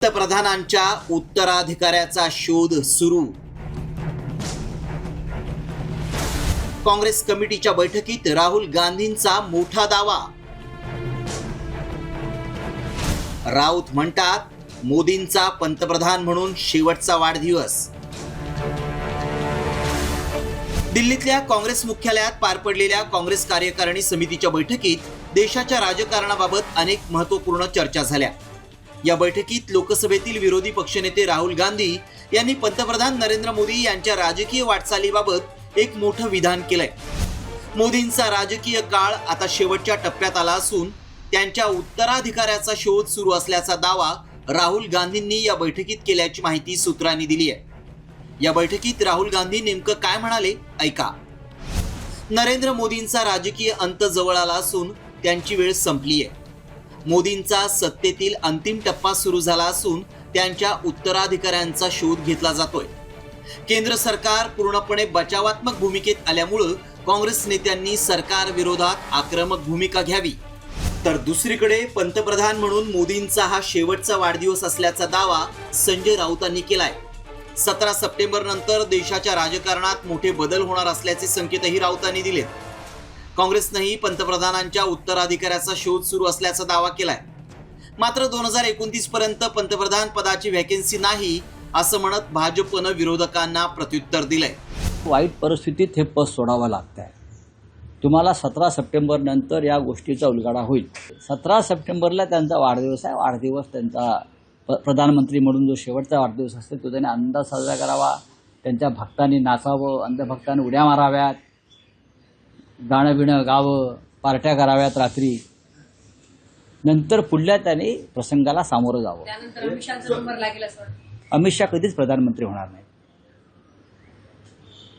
पंतप्रधानांच्या उत्तराधिकाऱ्याचा शोध सुरू। काँग्रेस कमिटीच्या बैठकीत राहुल गांधींचा मोठा दावा। राऊत म्हणतात, मोदींचा पंतप्रधान म्हणून शेवटचा वाढदिवस। दिल्लीतल्या काँग्रेस मुख्यालयात पार पडलेल्या काँग्रेस कार्यकारिणी समितीच्या बैठकीत देशाच्या राजकारणाबाबत अनेक महत्त्वपूर्ण चर्चा झाल्या। या बैठकीत लोकसभेतील विरोधी पक्षनेते राहुल गांधी यांनी पंतप्रधान नरेंद्र मोदी यांच्या राजकीय वाटचालीबाबत एक मोठं विधान केलंय। मोदींचा राजकीय काळ आता शेवटच्या टप्प्यात आला असून त्यांच्या उत्तराधिकाऱ्याचा शोध सुरू असल्याचा दावा राहुल गांधींनी या बैठकीत केल्याची माहिती सूत्रांनी दिली आहे। या बैठकीत राहुल गांधी नेमकं काय म्हणाले, ऐका। नरेंद्र मोदींचा राजकीय अंत जवळ आला असून त्यांची वेळ संपली आहे। मोदींचा सत्तेतील अंतिम टप्पा सुरू झाला असून त्यांच्या उत्तराधिकाऱ्यांचा शोध घेतला जातोय। केंद्र सरकार पूर्णपणे बचावात्मक भूमिकेत आल्यामुळे काँग्रेस नेत्यांनी सरकार विरोधात आक्रमक भूमिका घ्यावी। तर दुसरीकडे पंतप्रधान म्हणून मोदींचा हा शेवटचा वाढदिवस असल्याचा दावा संजय राऊतांनी केलाय। 17 सप्टेंबर नंतर देशाच्या राजकारणात मोठे बदल होणार असल्याचे संकेतही राऊतांनी दिलेत। काँग्रेसनेही पंतप्रधानांच्या उत्तराधिकाऱ्याचा शोध सुरू असल्याचा दावा केलाय। मात्र 2029 पर्यंत पंतप्रधान पदाची व्हॅकन्सी नाही असं म्हणत भाजपनं विरोधकांना प्रत्युत्तर दिलंय। वाईट परिस्थितीत हे पद सोडावं लागतंय। तुम्हाला 17 सप्टेंबर नंतर या गोष्टीचा उलगडा होईल। 17 सप्टेंबरला त्यांचा वाढदिवस आहे। वाढदिवस त्यांचा प्रधानमंत्री म्हणून जो शेवटचा वाढदिवस असतो तो त्यांनी आनंदात साजरा करावा। त्यांच्या भक्तांनी नाचावं, अंधभक्तांनी उड्या माराव्यात, गाणं बिणं गावं, पार्ट्या कराव्यात रात्री। नंतर पुढल्या त्यांनी प्रसंगाला सामोरं जावं। अमित शाह कधीच प्रधानमंत्री होणार नाही।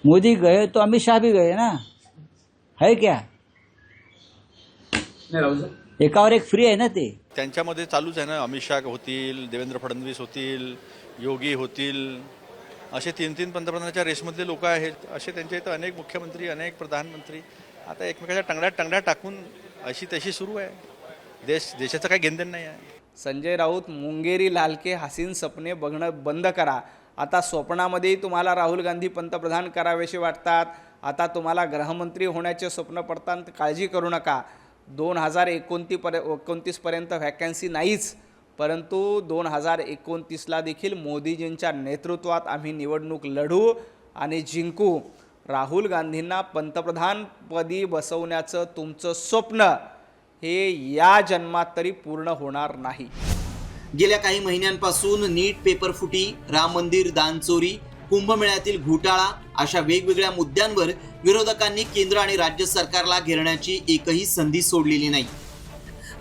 मोदी गए तो अमित शाह भी गए ना, है क्या? एकावर एक फ्री आहे ना ते। त्यांच्यामध्ये चालूच आहे ना, अमित शाह होतील, देवेंद्र फडणवीस होतील, योगी होतील, असे 3-3 पंतप्रधानांच्या रेसमधले लोक आहेत। असे त्यांच्या इथं अनेक मुख्यमंत्री, अनेक प्रधानमंत्री आता एकमेकाच्या टंगड्या टाकून अशी तशी सुरू आहे। देशाचं काही घेणदेण नाही आहे। संजय राऊत, मुंगेरी लाल के हसीन सपने बघणं बंद करा। आता स्वप्नामध्येही तुम्हाला राहुल गांधी पंतप्रधान करावेसे वाटतात। आता तुम्हाला गृहमंत्री होण्याचे स्वप्न पडतात, काळजी करू नका। 2029 पर्यंत व्हॅकन्सी नाहीच, परंतु 2029ला देखील मोदीजींच्या नेतृत्वात आम्ही निवडणूक लढू आणि जिंकू। राहुल गांधींना पंतप्रधानपदी बसवण्याचं तुमचं स्वप्न हे या जन्मात तरी पूर्ण होणार नाही। गेल्या काही महिन्यांपासून नीट पेपर फुटी, राम मंदिर दानचोरी, कुंभमेळ्यातील घोटाळा अशा वेगवेगळ्या मुद्द्यांवर विरोधकांनी केंद्र आणि राज्य सरकारला घेरण्याची एकही संधी सोडलेली नाही।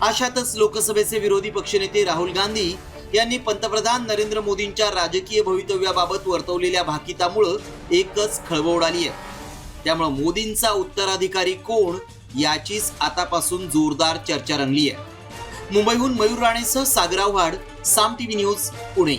अशातच लोकसभेचे विरोधी पक्षनेते राहुल गांधी यांनी पंतप्रधान नरेंद्र मोदींच्या राजकीय भवितव्याबाबत वर्तवलेल्या भाकितामुळे एकच खळबळ उडाली आहे। त्यामुळे मोदींचा उत्तराधिकारी कोण याचीच आतापासून जोरदार चर्चा रंगली आहे। मुंबईहून मयूर राणेसह सागर आव्हाड, साम टीव्ही न्यूज, पुणे।